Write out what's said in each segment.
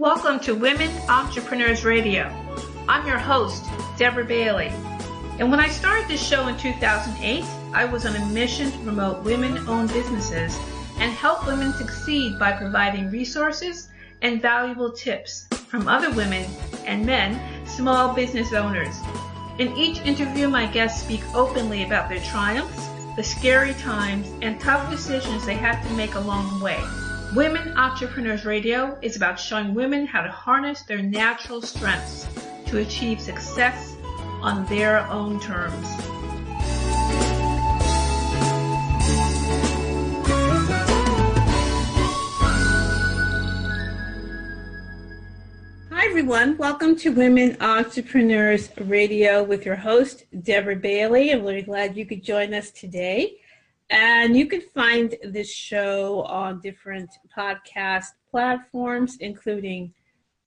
Welcome to Women Entrepreneurs Radio. I'm your host, Deborah Bailey. And when I started this show in 2008, I was on a mission to promote women-owned businesses and help women succeed by providing resources and valuable tips from other women and men, small business owners. In each interview, my guests speak openly about their triumphs, the scary times, and tough decisions they have to make along the way. Women Entrepreneurs Radio is about showing women how to harness their natural strengths to achieve success on their own terms. Hi everyone, welcome to Women Entrepreneurs Radio with your host, Deborah Bailey. I'm really glad you could join us today. And you can find this show on different podcast platforms, including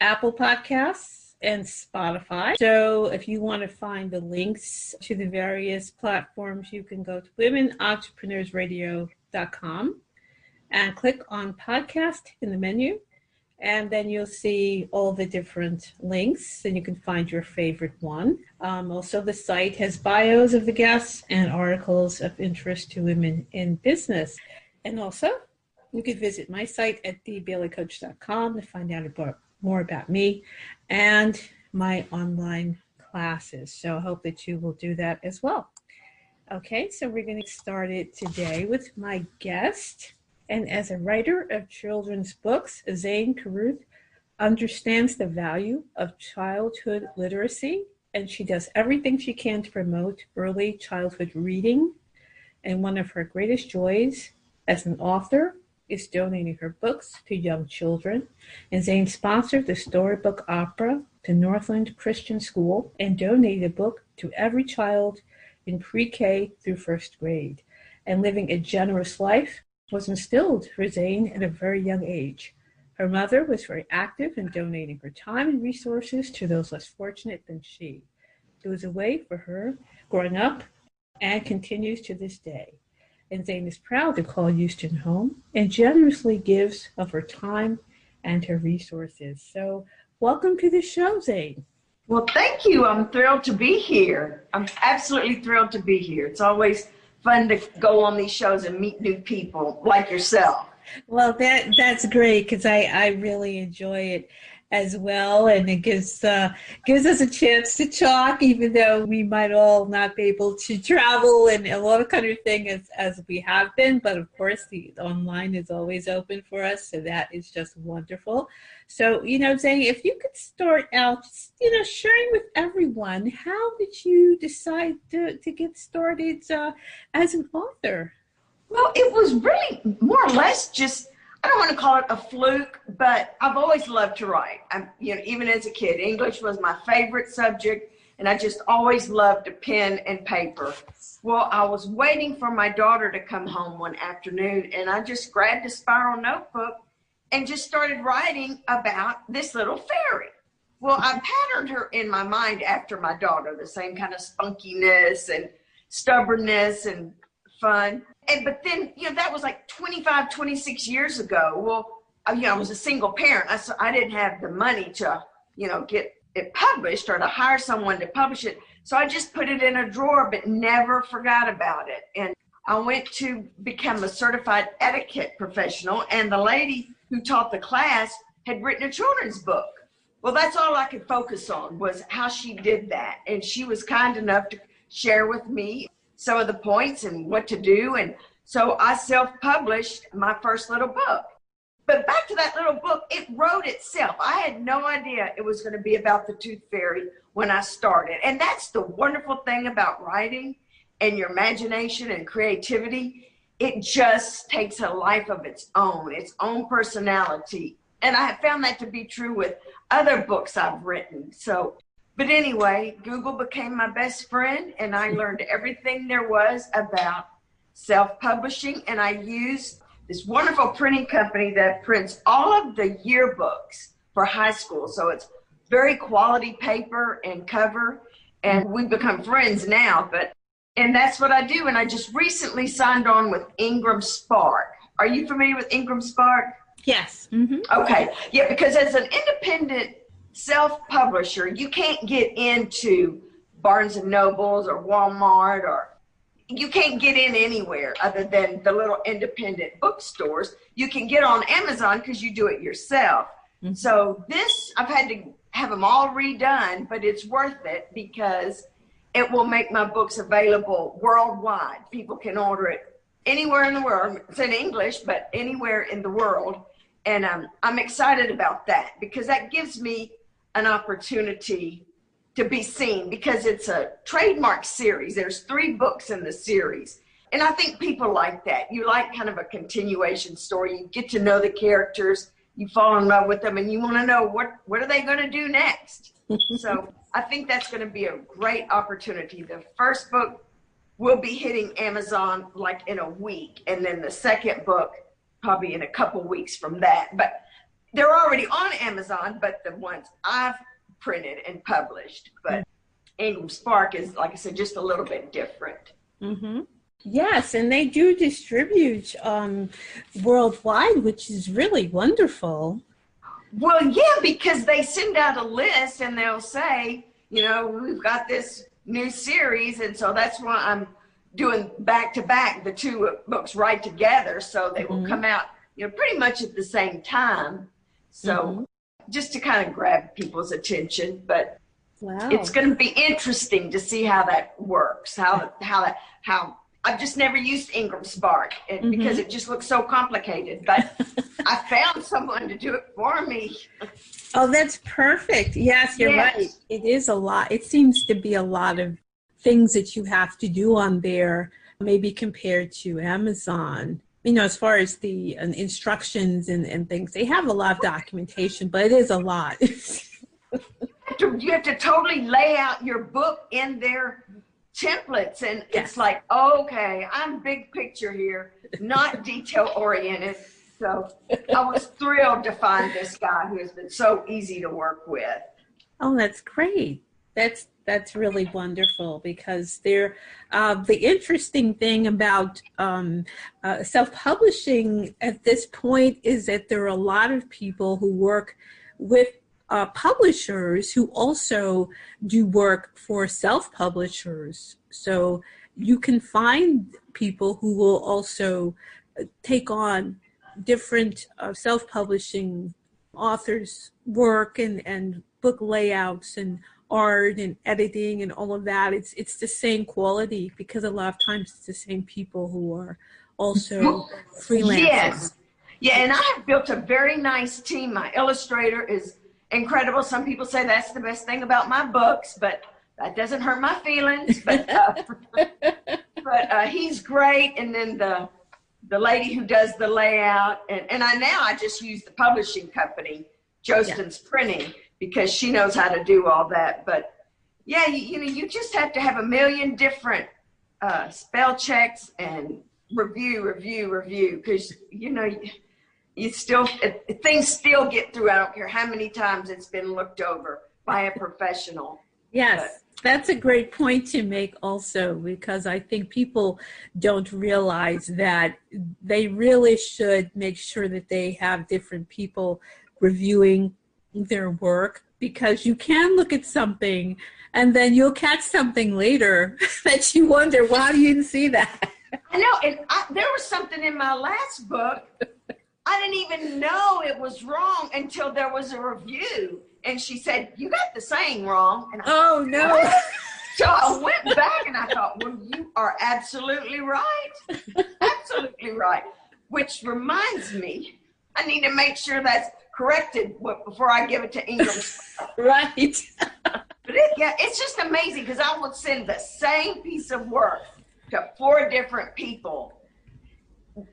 Apple Podcasts and Spotify. So if you want to find the links to the various platforms, you can go to womenentrepreneursradio.com and click on podcast in the menu. And then you'll see all the different links, and you can find your favorite one. Also, the site has bios of the guests and articles of interest to women in business. And also, you can visit my site at thebaileycoach.com to find out more about me and my online classes. So I hope that you will do that as well. Okay, so we're going to get started today with my guest. And as a writer of children's books, Zane Carruth understands the value of childhood literacy, and she does everything she can to promote early childhood reading. And one of her greatest joys as an author is donating her books to young children. And Zane sponsored the Storybook Opera to Northland Christian School and donated a book to every child in pre-K through first grade. And living a generous life was instilled for Zane at a very young age. Her mother was very active in donating her time and resources to those less fortunate than she. It was a way for her growing up and continues to this day. And Zane is proud to call Houston home and generously gives of her time and her resources. So welcome to the show, Zane. Well, thank you. I'm thrilled to be here. I'm absolutely thrilled to be here. It's always fun to go on these shows and meet new people like yourself. Well, that's great because I really enjoy it as well, and it gives us a chance to talk, even though we might all not be able to travel and a lot of kind of thing as we have been. But of course, the online is always open for us, so that is just wonderful. So, Zane, if you could start out, sharing with everyone, how did you decide to get started as an author? Well, it was really more or less just, I don't want to call it a fluke, but I've always loved to write. Even as a kid, English was my favorite subject, and I just always loved a pen and paper. Well, I was waiting for my daughter to come home one afternoon, and I just grabbed a spiral notebook and just started writing about this little fairy. Well, I patterned her in my mind after my daughter, the same kind of spunkiness and stubbornness and fun. But then, that was like 25, 26 years ago. Well, I was a single parent. I didn't have the money to, get it published or to hire someone to publish it. So I just put it in a drawer, but never forgot about it. And I went to become a certified etiquette professional, and the lady who taught the class had written a children's book. Well, that's all I could focus on was how she did that. And she was kind enough to share with me some of the points and what to do. And so I self-published my first little book. But back to that little book, it wrote itself. I had no idea it was going to be about the tooth fairy when I started. And that's the wonderful thing about writing and your imagination and creativity. It just takes a life of its own personality. And I have found that to be true with other books I've written. But anyway, Google became my best friend, and I learned everything there was about self-publishing. And I used this wonderful printing company that prints all of the yearbooks for high school. So it's very quality paper and cover, and we've become friends now. And that's what I do. And I just recently signed on with Ingram Spark. Are you familiar with Ingram Spark? Yes. Okay. Yeah, because as an independent self-publisher, you can't get into Barnes and Nobles or Walmart, or you can't get in anywhere other than the little independent bookstores. You can get on Amazon because you do it yourself. So this, I've had to have them all redone, but it's worth it because it will make my books available worldwide. People can order it anywhere in the world. It's in English, but anywhere in the world. And I'm excited about that because that gives me an opportunity to be seen, because it's a trademark series. There's 3 books in the series. And I think people like that. You like kind of a continuation story. You get to know the characters, you fall in love with them, and you want to know what are they going to do next. So I think that's going to be a great opportunity. The first book will be hitting Amazon like in a week, and then the second book probably in a couple weeks from that. But they're already on Amazon, but the ones I've printed and published. But Ingram Spark is, like I said, just a little bit different. Yes, and they do distribute worldwide, which is really wonderful. Well, yeah, because they send out a list and they'll say, you know, we've got this new series, and so that's why I'm doing back to back the 2 books right together, so they will come out, you know, pretty much at the same time. So just to kind of grab people's attention, but it's going to be interesting to see how that works. How I've just never used Ingram Spark because it just looks so complicated, but I found someone to do it for me. Oh, that's perfect. Yes, you're right. It is a lot. It seems to be a lot of things that you have to do on there, maybe compared to Amazon. You know, as far as the instructions and things, they have a lot of documentation, but it is a lot. You have to totally lay out your book in their templates, and it's like, okay, I'm big picture here, not detail oriented. So I was thrilled to find this guy who has been so easy to work with. Oh, that's great. That's really wonderful, because they're the interesting thing about self-publishing at this point is that there are a lot of people who work with publishers who also do work for self-publishers. So you can find people who will also take on different self-publishing authors' work and book layouts and art and editing and all of that. It's the same quality, because a lot of times it's the same people who are also freelancers. Yes. Yeah, and I have built a very nice team. My illustrator is incredible. Some people say that's the best thing about my books, but that doesn't hurt my feelings. But he's great. And then the lady who does the layout, and I just use the publishing company, Jostin's Printing, because she knows how to do all that. But yeah, you just have to have a million different spell checks and review, because you still, things still get through. I don't care how many times it's been looked over by a professional. Yes, that's a great point to make also, because I think people don't realize that they really should make sure that they have different people reviewing their work, because you can look at something and then you'll catch something later that you wonder, why you didn't see that? I know, and there was something in my last book, I didn't even know it was wrong until there was a review, and she said, you got the saying wrong. And oh, no. What? So I went back and I thought, well, you are absolutely right. Absolutely right. Which reminds me, I need to make sure that's corrected before I give it to Ingram. Right. But it's just amazing, because I would send the same piece of work to 4 different people,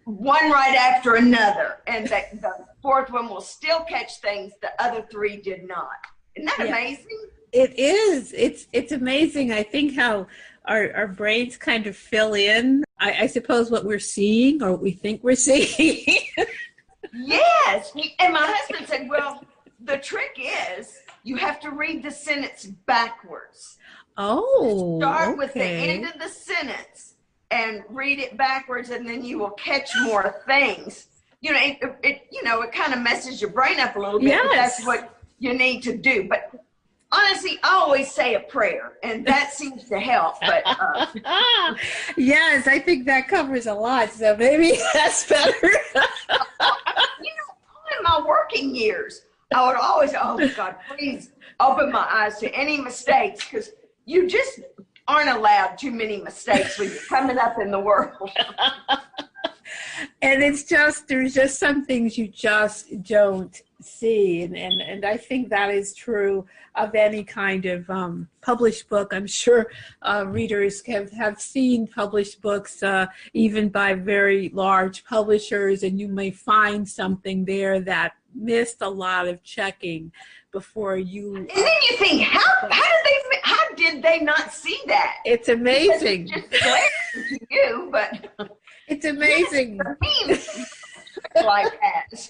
one right after another, and the 4th one will still catch things the other 3 did not. Isn't that amazing? It is. It's amazing. I think how our brains kind of fill in, I suppose, what we're seeing or what we think we're seeing. Yes. And my husband said, well, the trick is you have to read the sentence backwards. Oh, Start with the end of the sentence and read it backwards, and then you will catch more things. you know, it kind of messes your brain up a little bit. Yes. But that's what you need to do. But honestly, I always say a prayer, and that seems to help. But yes, I think that covers a lot. So maybe that's better. In my working years, I would always, oh God, please open my eyes to any mistakes, because you just aren't allowed too many mistakes when you're coming up in the world. And it's just, there's just some things you just don't see. And I think that is true of any kind of published book. I'm sure readers have seen published books, even by very large publishers, and you may find something there that missed a lot of checking before you. And then you think, how did they not see that? It's amazing. It's just glaring to you, but it's amazing. Like that.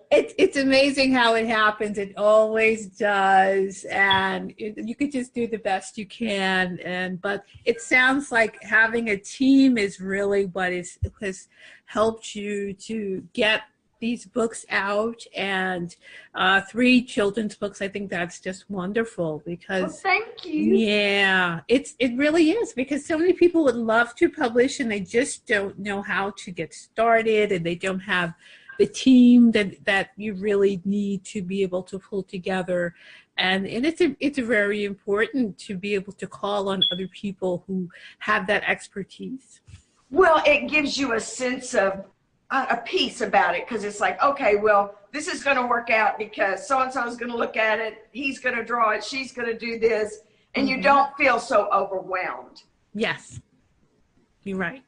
It's amazing how it happens. It always does, and you could just do the best you can. But it sounds like having a team is really what has helped you to get these books out, and 3 children's books. I think that's just wonderful, because well, thank you. Yeah, it really is, because so many people would love to publish and they just don't know how to get started, and they don't have the team that you really need to be able to pull together. And it's very important to be able to call on other people who have that expertise. Well, it gives you a sense of a peace about it, because it's like, okay, well, this is going to work out because so-and-so is going to look at it, he's going to draw it, she's going to do this, and you don't feel so overwhelmed. Yes, you're right.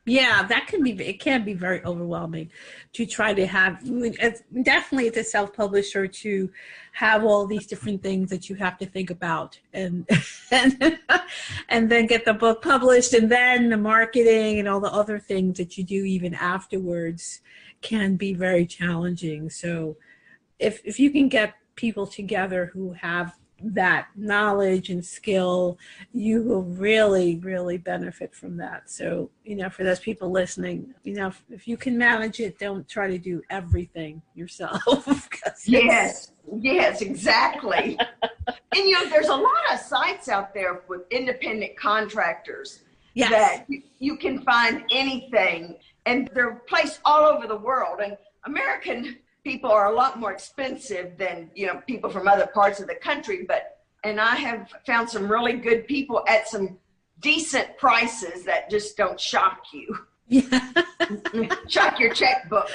Yeah, it can be very overwhelming to try to have, definitely as a self-publisher, to have all these different things that you have to think about, and then get the book published, and then the marketing and all the other things that you do even afterwards can be very challenging. So if you can get people together who have that knowledge and skill, you will really, really benefit from that. So, for those people listening, if you can manage it, don't try to do everything yourself. Yes, exactly. And there's a lot of sites out there with independent contractors. Yes. That you can find anything, and they're placed all over the world. And American people are a lot more expensive than people from other parts of the country, and I have found some really good people at some decent prices that just don't shock you. Yeah. Shock your checkbook.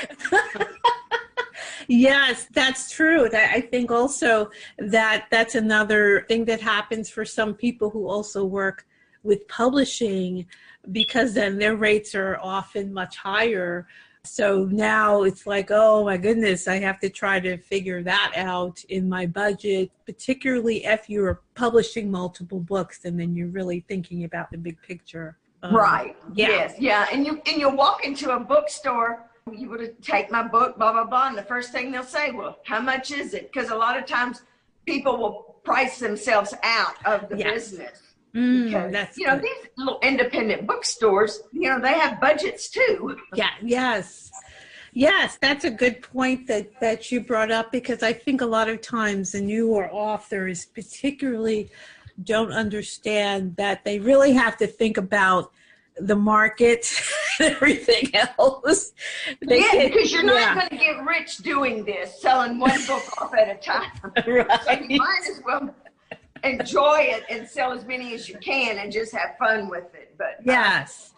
Yes, that's true. I think also that's another thing that happens for some people who also work with publishing, because then their rates are often much higher. So now it's like, oh my goodness, I have to try to figure that out in my budget, particularly if you're publishing multiple books, and then you're really thinking about the big picture. Right. Yeah. Yes. Yeah. And you walk into a bookstore, you would take my book, blah, blah, blah. And the first thing they'll say, well, how much is it? Because a lot of times people will price themselves out of the business. Because, these little independent bookstores, they have budgets too. Yeah, yes, that's a good point that you brought up, because I think a lot of times the newer authors particularly don't understand that they really have to think about the market and everything else. Because you're not going to get rich doing this, selling one book off at a time. Right. So you might as well enjoy it and sell as many as you can and just have fun with it. But yes.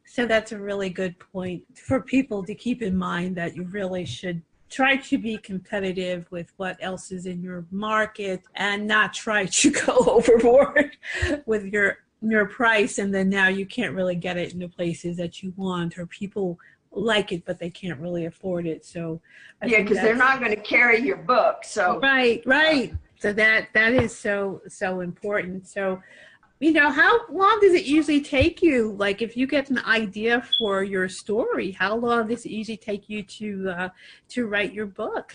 So that's a really good point for people to keep in mind, that you really should try to be competitive with what else is in your market, and not try to go overboard with your price, and then now you can't really get it in the places that you want, or people like it but they can't really afford it. So because they're not going to carry your book. So right. So that is so important. So, how long does it usually take you? Like, if you get an idea for your story, how long does it usually take you to write your book?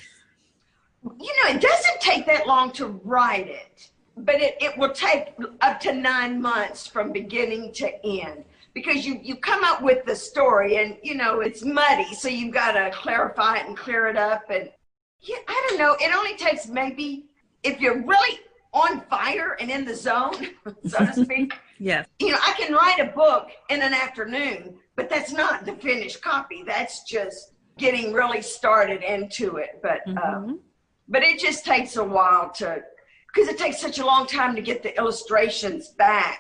It doesn't take that long to write it, but it will take up to 9 months from beginning to end. because you come up with the story and, you know, it's muddy. So you've got to clarify it and clear it up. And yeah, I don't know. It only takes maybe, if you're really on fire and in the zone, so to speak. Yes. You know, I can write a book in an afternoon, but that's not the finished copy. That's just getting really started into it. But it just takes a while because it takes such a long time to get the illustrations back.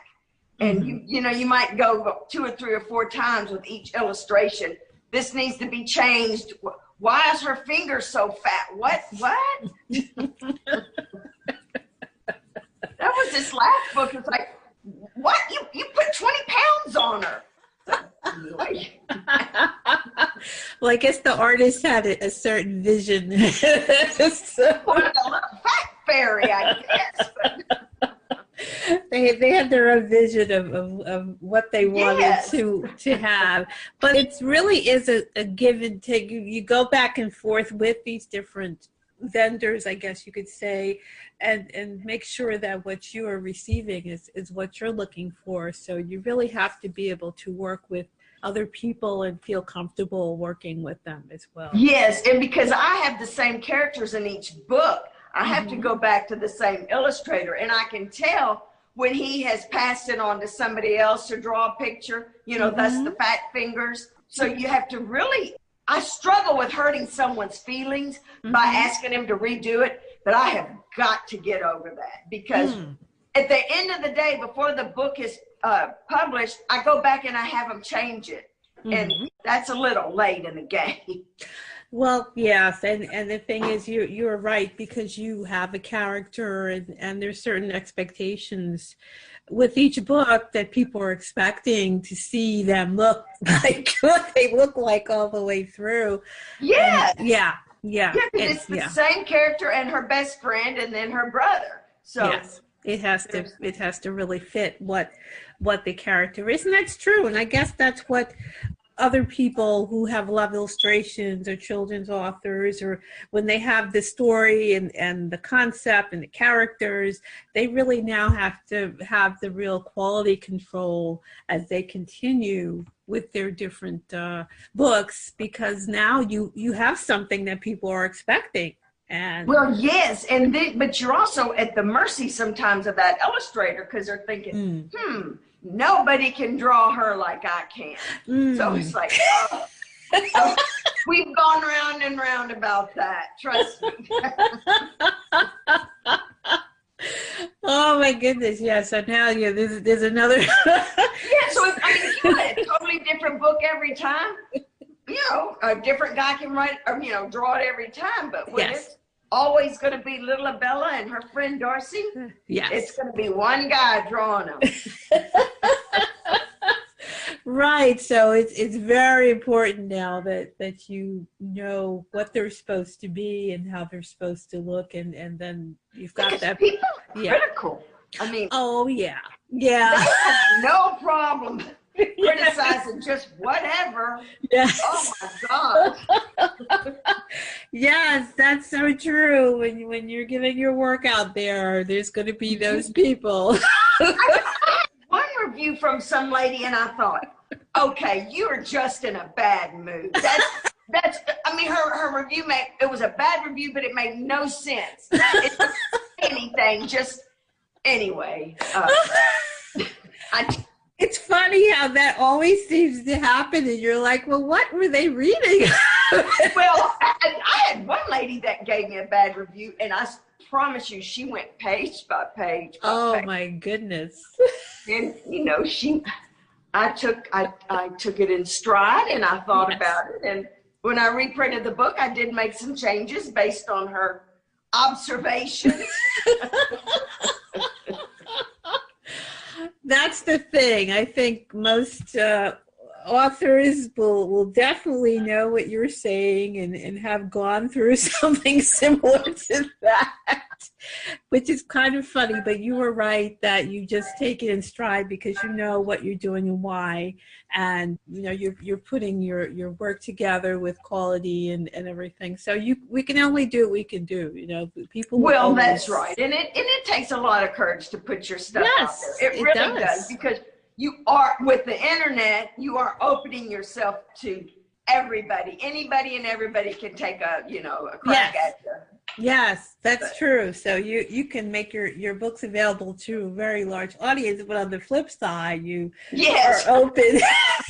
And you know, you might go 2 or 3 or 4 times with each illustration. This needs to be changed. Why is her finger so fat? What? That was this last book. It's like, what? You put 20 pounds on her. Well, I guess the artist had a certain vision. So. Well, a little fat fairy, I guess. But. They had their own vision of what they wanted to have. But it really is a give and take. You go back and forth with these different vendors, I guess you could say, and make sure that what you are receiving is what you're looking for. So you really have to be able to work with other people and feel comfortable working with them as well. Yes, and because I have the same characters in each book, I have to go back to the same illustrator, and I can tell when he has passed it on to somebody else to draw a picture, you know, that's the fat fingers. So you have to really, I struggle with hurting someone's feelings by asking him to redo it, but I have got to get over that because at the end of the day, before the book is published, I go back and I have them change it. And that's a little late in the game. Well, yes, and the thing is, you're right, because you have a character and there's certain expectations with each book that people are expecting to see them look like what they look like all the way through. Yes. Yeah. It's the same character and her best friend and then her brother. So yes, it has to really fit what the character is, and that's true. And I guess that's what other people who have love illustrations or children's authors, or when they have the story and the concept and the characters, they really now have to have the real quality control as they continue with their different books, because now you have something that people are expecting. And well, yes, and then, but you're also at the mercy sometimes of that illustrator, because they're thinking, nobody can draw her like I can. So it's like, so we've gone round and round about that. Trust me. Oh my goodness, yeah. So now there's another. Yeah, so if you had a totally different book every time, you know, a different guy can write, or, you know, draw it every time. But when it's always going to be little Abella and her friend Darcy, it's going to be one guy drawing them. Right. So it's very important now that you know what they're supposed to be and how they're supposed to look, and then you've got that. People are critical. I mean, they have no problem criticizing just whatever. Yes. Oh my God. Yes, that's so true. When you're giving your work out there's going to be those people. I had one review from some lady, and I thought, okay, you are just in a bad mood. That's. I mean, her review it was a bad review, but it made no sense. It wasn't anything. Just anyway. It's funny how that always seems to happen, and you're like, well, what were they reading? Well, I had one lady that gave me a bad review, and I promise you, she went page by page. Oh my goodness! And you know, I took it in stride, and I thought about it. And when I reprinted the book, I did make some changes based on her observations. That's the thing. I think most authors will definitely know what you're saying and have gone through something similar to that, which is kind of funny. But you were right that you just take it in stride because you know what you're doing and why, and you know you're putting your work together with quality and everything. So we can only do what we can do. You know, people. Well, always... that's right, and it takes a lot of courage to put your stuff out there. It really does, because you are, with the internet, you are opening yourself to everybody. Anybody and everybody can take a crack at you. Yes, that's true. So you can make your books available to a very large audience, but on the flip side, you are open.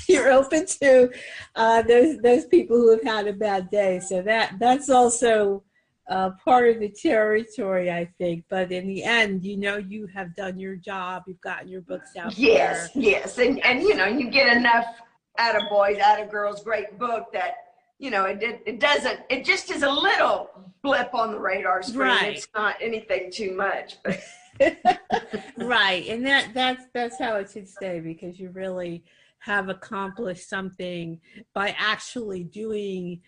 You're open to those people who have had a bad day. So that's also part of the territory, I think. But in the end, you have done your job. You've gotten your books out there. Yes, and you get enough attaboys, attagirls, great book that. It just is a little blip on the radar screen. Right. It's not anything too much. But. Right. And that's how it should stay, because you really have accomplished something by actually doing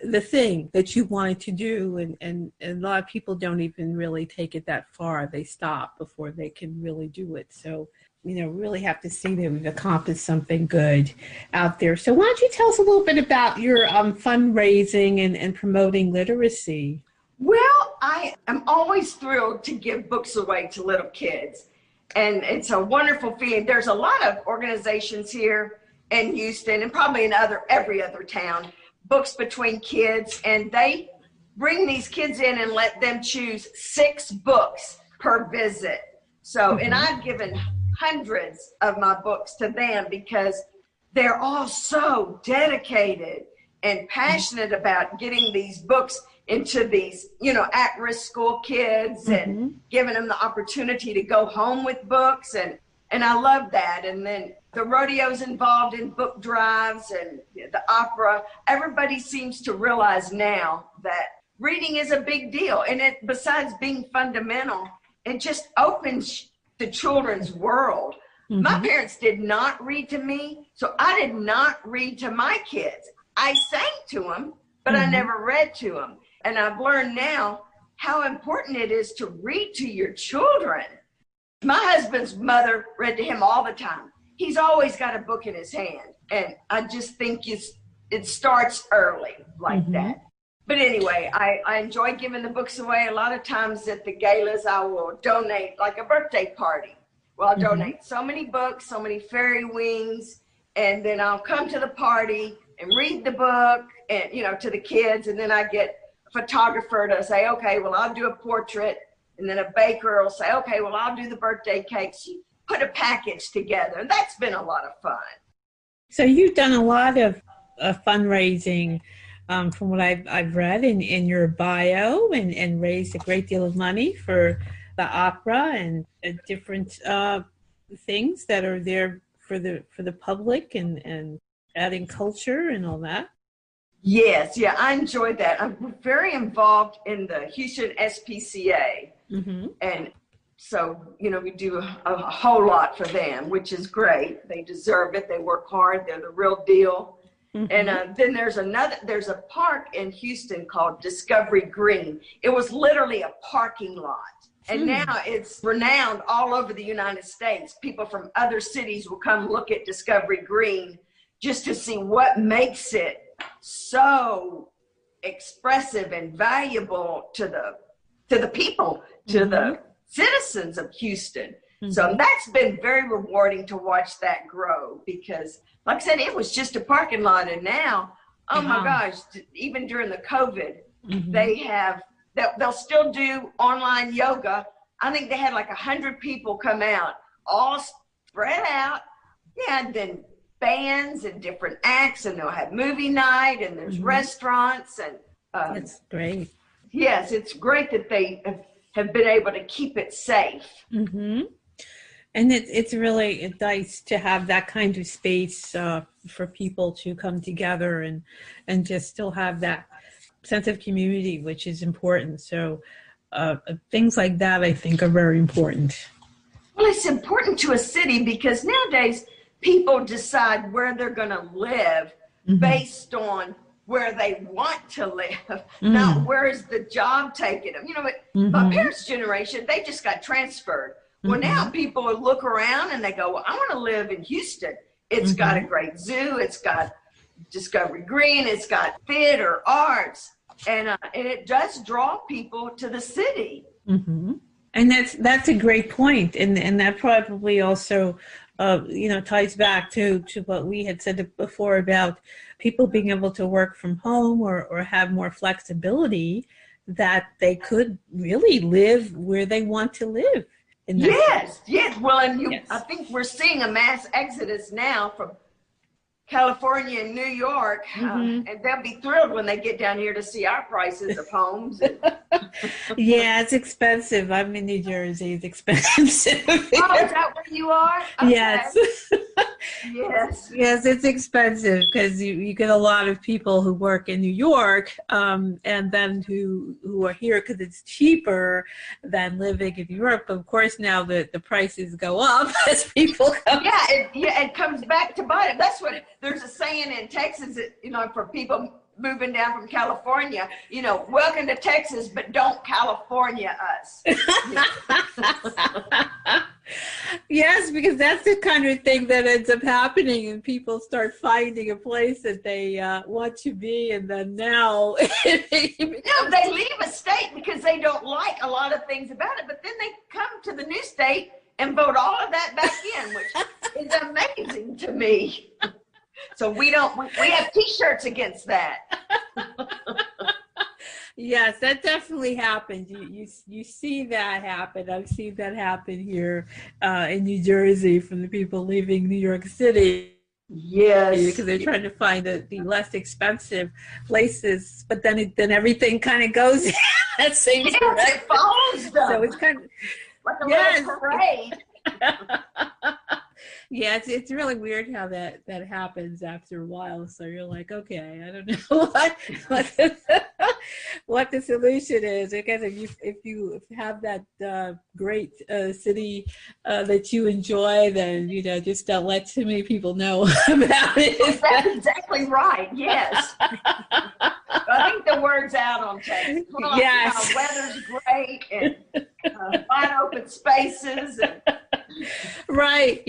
the thing that you wanted to do. And a lot of people don't even really take it that far. They stop before they can really do it. So really have to see that we've accomplished something good out there. So why don't you tell us a little bit about your fundraising and promoting literacy? Well, I am always thrilled to give books away to little kids. And it's a wonderful feeling. There's a lot of organizations here in Houston and probably in every other town, Books Between Kids, and they bring these kids in and let them choose 6 books per visit. So, and I've given hundreds of my books to them because they're all so dedicated and passionate about getting these books into these, at-risk school kids and giving them the opportunity to go home with books. And I love that. And then the rodeo's involved in book drives and the opera. Everybody seems to realize now that reading is a big deal. And besides being fundamental, it just opens the children's world. My parents did not read to me, so I did not read to my kids. I sang to them, but I never read to them. And I've learned now how important it is to read to your children. My husband's mother read to him all the time. He's always got a book in his hand. And I just think it starts early like that. But anyway, I enjoy giving the books away. A lot of times at the galas, I will donate, like a birthday party. Well, I'll donate so many books, so many fairy wings, and then I'll come to the party and read the book and, to the kids. And then I get a photographer to say, okay, well, I'll do a portrait. And then a baker will say, okay, well, I'll do the birthday cakes. You put a package together. And that's been a lot of fun. So you've done a lot of fundraising. From what I've read in your bio, and raised a great deal of money for the opera and different things that are there for the public and adding culture and all that. Yes, I enjoyed that. I'm very involved in the Houston SPCA, and so we do a whole lot for them, which is great. They deserve it. They work hard. They're the real deal. And then there's a park in Houston called Discovery Green. It was literally a parking lot. And now it's renowned all over the United States. People from other cities will come look at Discovery Green just to see what makes it so expressive and valuable to the people, to the citizens of Houston. So that's been very rewarding to watch that grow, because like I said, it was just a parking lot, and now, oh my gosh, even during the COVID, they'll still do online yoga. I think they had like 100 people come out, all spread out. And then bands and different acts, and they'll have movie night, and there's restaurants, and that's great. Yes, it's great that they have been able to keep it safe. And it's really nice to have that kind of space for people to come together and just still have that sense of community, which is important. So things like that, I think, are very important. Well, it's important to a city because nowadays people decide where they're going to live based on where they want to live, not where is the job taking them. My parents' generation, they just got transferred. Well, now people look around and they go, well, I want to live in Houston. It's got a great zoo. It's got Discovery Green. It's got theater, arts. And it does draw people to the city. And that's a great point. And that probably also ties back to what we had said before about people being able to work from home or have more flexibility, that they could really live where they want to live. Yes. Well, and yes. I think we're seeing a mass exodus now from California and New York, and they'll be thrilled when they get down here to see our prices of homes. Yeah, it's expensive. I'm in New Jersey. It's expensive. Oh, is that where you are? Okay. Yes. Yes, it's expensive because you get a lot of people who work in New York, and then who are here because it's cheaper than living in New York. But of course, now the prices go up as people come. It comes back to bite it. That's what there's a saying in Texas, for people moving down from California, welcome to Texas, but don't California us. Yes, because that's the kind of thing that ends up happening, and people start finding a place that they want to be, and then now they leave a state because they don't like a lot of things about it, but then they come to the new state and vote all of that back in, which is amazing to me. So we have T-shirts against that. Yes, that definitely happens. You see that happen. I've seen that happen here in New Jersey from the people leaving New York City. Yes, because they're trying to find the less expensive places, but then everything kind of goes in that same direction. It follows them. So it's kind of like a little parade. Yeah, it's really weird how that happens after a while. So you're like, okay, I don't know what the solution is. Because if you have that great city that you enjoy, then just don't let too many people know about it. That's exactly right. Yes, I think the word's out on Texas. Well, yes, weather's great and wide open spaces. Right,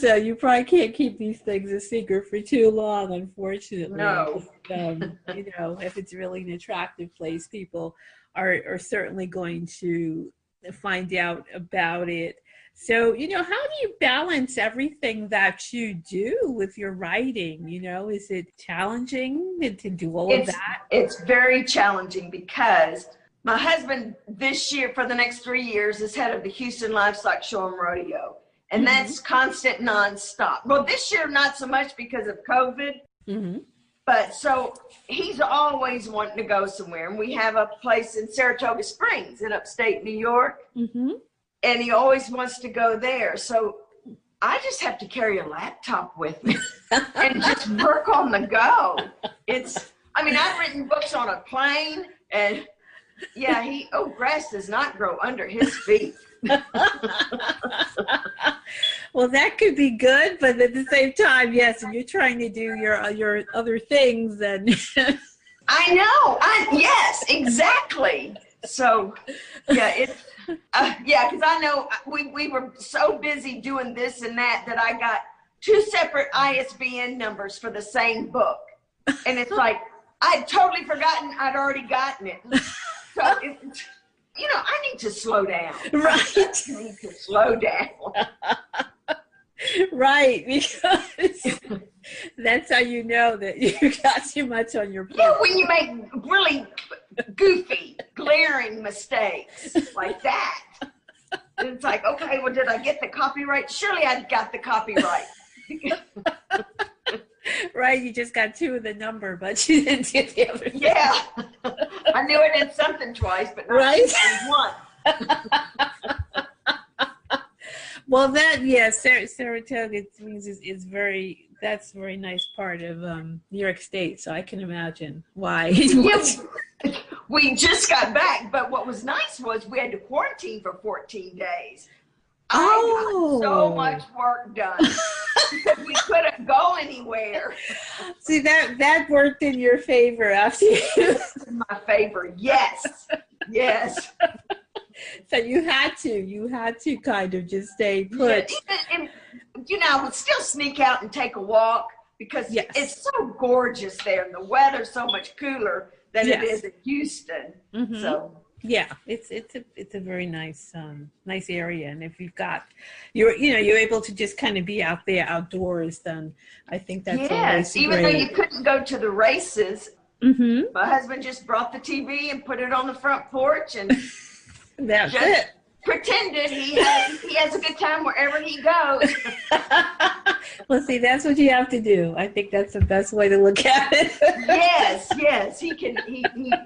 so you probably can't keep these things a secret for too long, unfortunately. No. If it's really an attractive place, people are certainly going to find out about it. So, how do you balance everything that you do with your writing? Is it challenging to do all of that? It's very challenging because my husband this year, for the next 3 years, is head of the Houston Livestock Show and Rodeo. And that's constant, nonstop. Well, this year, not so much because of COVID. But so he's always wanting to go somewhere. And we have a place in Saratoga Springs in upstate New York. And he always wants to go there. So I just have to carry a laptop with me and just work on the go. I've written books on a plane, and grass does not grow under his feet. Well, that could be good, but at the same time, yes, if you're trying to do your other things, then I know. Yes, exactly. So, because I know we were so busy doing this and that I got 2 separate ISBN numbers for the same book, and it's like I'd totally forgotten I'd already gotten it. So I need to slow down. Right. I need to slow down. Right, because that's how you know that you got too much on your plate. Yeah, when you make really goofy, glaring mistakes like that. It's like, okay, well, did I get the copyright? Surely I got the copyright. Right, you just got 2 of the number, but you didn't get the other. Yeah, I knew I did something twice, but not right? One. Well, Saratoga is that's a very nice part of New York State, so I can imagine why. We just got back, but what was nice was we had to quarantine for 14 days. I got so much work done because we couldn't go anywhere. See, that worked in your favor after you. My favor, yes. So you had to kind of just stay put. And I would still sneak out and take a walk because it's so gorgeous there and the weather's so much cooler than it is in Houston. So Yeah, it's a very nice nice area, and if you're able to just kind of be out there outdoors, then I think that's always Yes, even though great. you couldn't go to the races, Mm-hmm. my husband just brought the TV and put it on the front porch and That's just it. pretended he has a good time wherever he goes. Well, see, that's what you have to do. I think that's the best way to look at it. Yes, he can.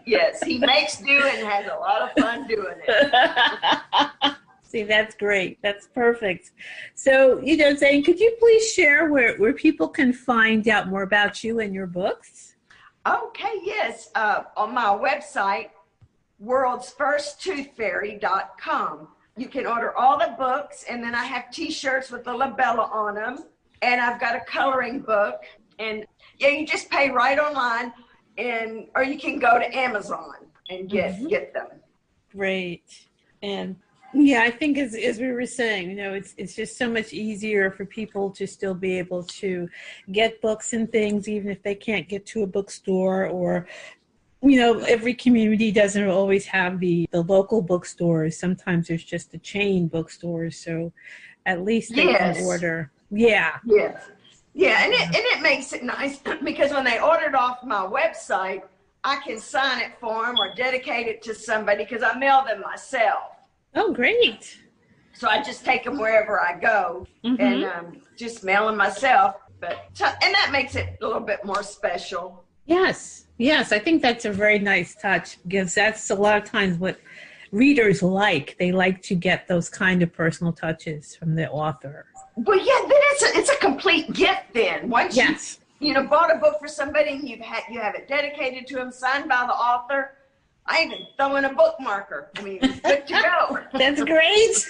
Yes, he makes do and has a lot of fun doing it. See, that's great. That's perfect. So, Zane, could you please share where people can find out more about you and your books? Okay, yes. On my website, worldsfirsttoothfairy.com. You can order all the books, and then I have T-shirts with the labella on them, and I've got a coloring book. And yeah, you just pay right online, or you can go to Amazon and get them. Great. And yeah, I think as we were saying, it's just so much easier for people to still be able to get books and things, even if they can't get to a bookstore, or every community doesn't always have the local bookstores. Sometimes there's just the chain bookstores, so at least they can order. Yeah. Yes. Yeah, and it makes it nice because when they order it off my website, I can sign it for them or dedicate it to somebody because I mail them myself. Oh, great. So I just take them wherever I go and just mail them myself. And that makes it a little bit more special. Yes, I think that's a very nice touch because that's a lot of times what readers like. They like to get those kind of personal touches from the author. Well, yeah, then it's a complete gift then. Once you bought a book for somebody and you have it dedicated to them, signed by the author. I even throw in a bookmarker. I mean, it's good to go. That's great.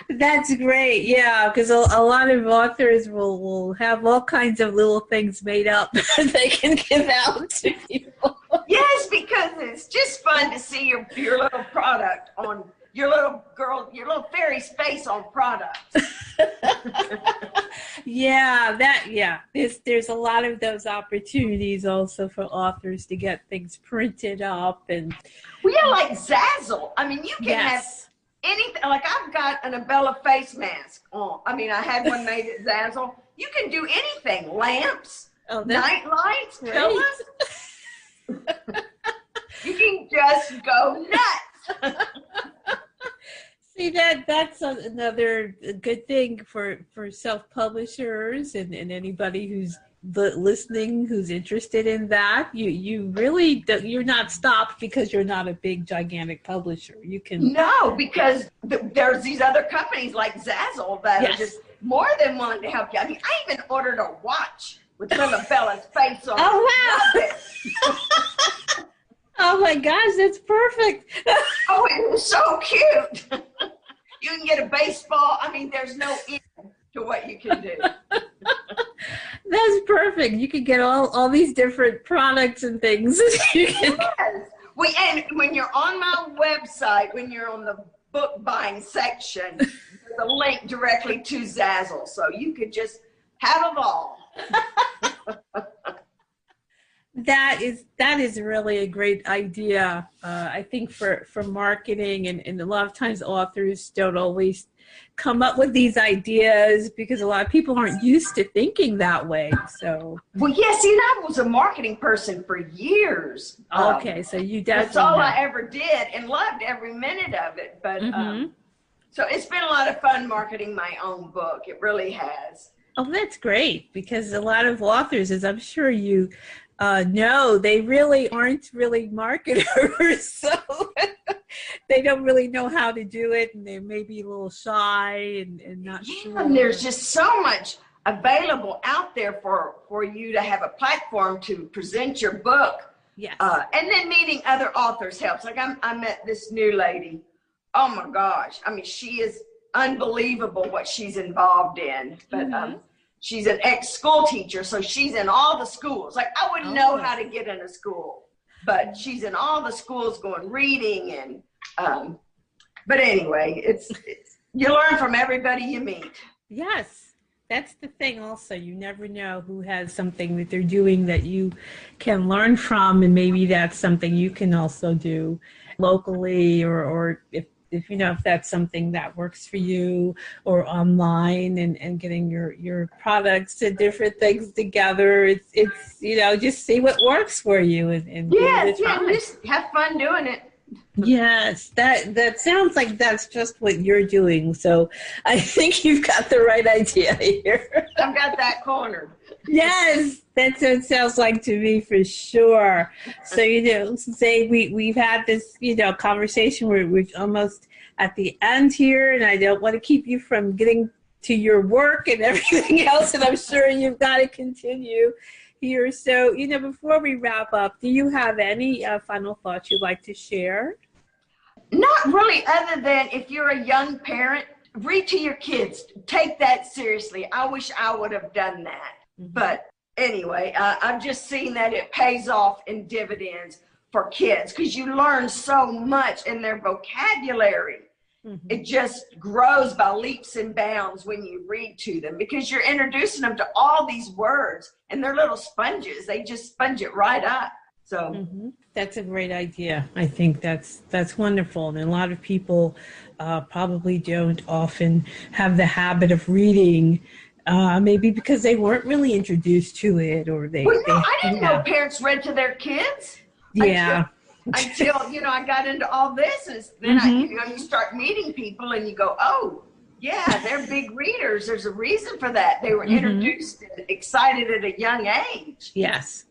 That's great. Yeah, because a lot of authors will have all kinds of little things made up that they can give out to people. Yes, because it's just fun to see your little product on your little fairy's face on product. There's a lot of those opportunities also for authors to get things printed up and. Well, yeah, like Zazzle. I mean, you can have anything. Like I've got an Abella face mask on. I mean, I had one made at Zazzle. You can do anything. Lamps, night lights, pillows. You can just go nuts. See, that's another good thing for self-publishers and anybody who's listening who's interested in that. You're not stopped because you're not a big gigantic publisher. You can because there's these other companies like Zazzle that are just more than willing to help you. I mean, I even ordered a watch with little Bella's face on it. Oh wow! Oh my gosh, that's perfect. Oh, it was so cute. You can get a baseball. I mean, there's no end to what you can do. That's perfect. You can get all these different products and things. Yes. And when you're on my website, when you're on the book buying section, there's a link directly to Zazzle. So you could just have them all. That is really a great idea. I think for marketing and a lot of times authors don't always come up with these ideas because a lot of people aren't used to thinking that way. So well, yes, and I was a marketing person for years. Okay, so you definitely that's all I ever did and loved every minute of it. But so it's been a lot of fun marketing my own book. It really has. Oh, that's great because a lot of authors, as I'm sure you no, they really aren't really marketers, so they don't really know how to do it, and they may be a little shy and not sure. And there's just so much available out there for you to have a platform to present your book. Yes. And then meeting other authors helps. Like I met this new lady. Oh my gosh. I mean, she is unbelievable what she's involved in. But she's an ex-school teacher, so she's in all the schools. Like, I wouldn't know how to get in a school, but she's in all the schools going reading and, but anyway, it's you learn from everybody you meet. Yes, That's the thing also. You never know who has something that they're doing that you can learn from, and maybe that's something you can also do locally, or if you know if that's something that works for you, or online, and getting your products and different things together. It's just see what works for you, and give it a try. Just have fun doing it. Yes, that sounds like that's just what you're doing. So I think you've got the right idea here. I've got that cornered. Yes, that's what it sounds like to me for sure. So, say we've had this, conversation where we're almost at the end here, and I don't want to keep you from getting to your work and everything else, and I'm sure you've got to continue here. So, before we wrap up, do you have any final thoughts you'd like to share? Not really, other than if you're a young parent, read to your kids. Take that seriously. I wish I would have done that. Mm-hmm. But anyway, I've just seen that it pays off in dividends for kids, because you learn so much in their vocabulary. Mm-hmm. It just grows by leaps and bounds when you read to them, because you're introducing them to all these words, and they're little sponges. They just sponge it right up. So mm-hmm. That's a great idea. I think that's wonderful. And a lot of people probably don't often have the habit of reading, maybe because they weren't really introduced to it, or I didn't know parents read to their kids. Yeah. Until I got into all this, and then mm-hmm. You start meeting people, and you go, oh yeah, they're big readers. There's a reason for that. They were mm-hmm. introduced and excited at a young age. Yes,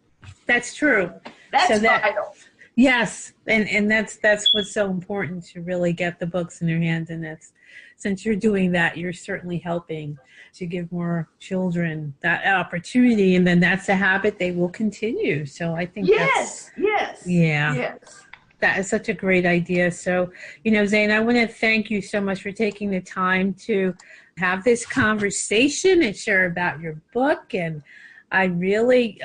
that's true. That's vital. Yes, and that's what's so important, to really get the books in their hands, and that's, since you're doing that, you're certainly helping to give more children that opportunity, and then that's a habit they will continue. So I think yes. That is such a great idea. So, Zane, I want to thank you so much for taking the time to have this conversation and share about your book, and I really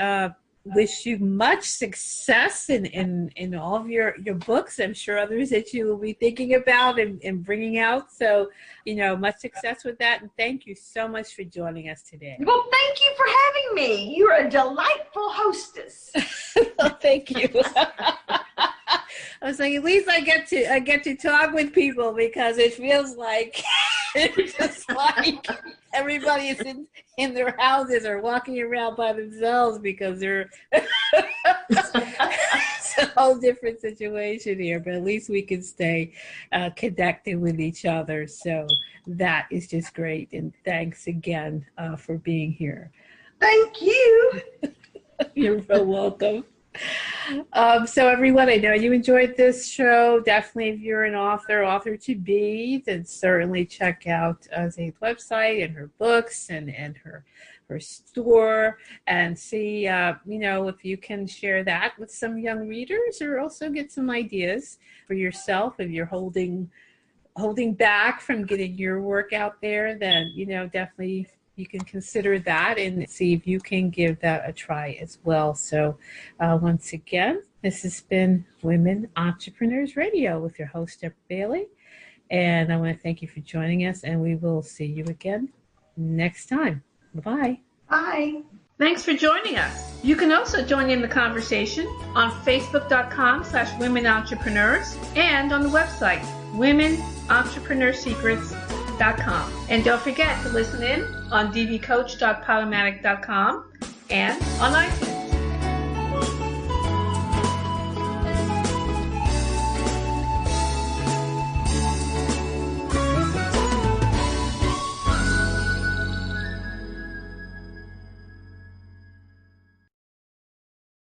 wish you much success in all of your books. I'm sure others that you will be thinking about and bringing out. So, much success with that. And thank you so much for joining us today. Well, thank you for having me. You're a delightful hostess. Well, thank you. I was like, at least I get to talk with people, because it feels like it's just like everybody is in their houses or walking around by themselves, because they're it's a whole different situation here. But at least we can stay connected with each other. So that is just great. And thanks again for being here. Thank you. You're so welcome. So everyone, I know you enjoyed this show. Definitely, if you're an author to be, then certainly check out Zane's website and her books and her store, and see if you can share that with some young readers, or also get some ideas for yourself. If you're holding back from getting your work out there, then definitely you can consider that and see if you can give that a try as well. So once again, this has been Women Entrepreneurs Radio with your host, Deborah Bailey. And I want to thank you for joining us, and we will see you again next time. Bye-bye. Bye. Thanks for joining us. You can also join in the conversation on Facebook.com/Women Entrepreneurs, and on the website, WomenEntrepreneurSecrets.com. And don't forget to listen in on dvcoach.podomatic.com and on iTunes.